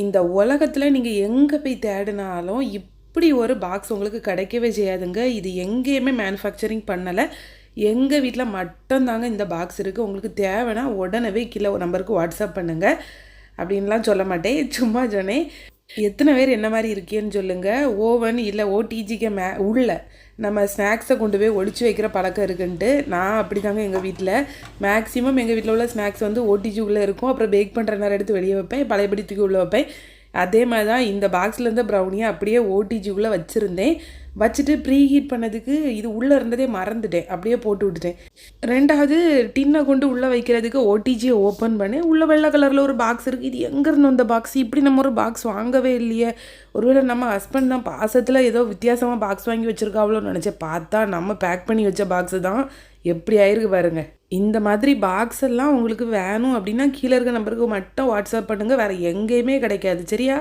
இந்த உலகத்துல நீங்க எங்க போய் தேடினாலும் இப்படி ஒரு பாக்ஸ் உங்களுக்கு கிடைக்கவே செய்யாதுங்க. இது எங்கேயுமே மேனுஃபேக்சரிங் பண்ணல. எங்க வீட்ல மட்டும் தாங்க இந்த பாக்ஸ் இருக்கு. உங்களுக்கு தேவைன்னா உடனே கீழ ஒரு நம்பருக்கு வாட்ஸ்அப் பண்ணுங்க. அப்படின்லாம் சொல்ல மாட்டேன். சும்மா சொன்னேன். எத்தனை பேர் என்ன மாரி இருக்கீங்கன்னு சொல்லுங்க. ஓவன் இல்ல ஓடிஜிக்கு உள்ள நம்ம ஸ்நாக்ஸை கொண்டு போய் ஒளிச்சு வைக்கிற பழக்கம் இருக்குன்ட்டு. நான் அப்படிதாங்க எங்க வீட்ல. மேக்ஸிமம் எங்க வீட்ல உள்ள ஸ்நாக்ஸ் வந்து ஓடிஜி உள்ள இருக்கும். அப்புறம் பேக் பண்ற நேரம் எடுத்து வெளிய வைப்பேன். பழையபடி தூக்கி உள்ள வைப்பேன். அதே மாரி தான் இந்த பாக்ஸ்ல இருந்த ப்ரௌனியை அப்படியே ஓடிஜி உள்ள வச்சிருந்தேன். வச்சுட்டு ப்ரீ ஹீட் பண்ணதுக்கு இது உள்ள இருந்ததே மறந்துட்டேன். அப்படியே போட்டு விட்டுட்டேன். 2வது டின்னை கொண்டு உள்ள வைக்கிறதுக்கு ஓடிஜியை ஓப்பன் பண்ணேன். உள்ள வெள்ளை கலர்ல ஒரு பாக்ஸ் இருக்கு. இது எங்கேருந்து வந்த பாக்ஸ்? இப்படி நம்ம ஒரு பாக்ஸ் வாங்கவே இல்லையே. ஒருவேளை நம்ம ஹஸ்பண்ட் தான் பாசத்துல ஏதோ வித்தியாசமா பாக்ஸ் வாங்கி வச்சிருக்காவளோன்னு நினைச்சேன். பார்த்தா நம்ம பேக் பண்ணி வச்ச பாக்ஸ் தான். எப்படி ஆயிருக்கு பாருங்க. இந்த மாதிரி பாக்ஸ் எல்லாம் உங்களுக்கு வேணும் அப்படின்னா கீழே இருக்க நம்பருக்கு மட்டும் வாட்ஸ்அப் பண்ணுங்க. வேற எங்கேயுமே கிடைக்காது. சரியா?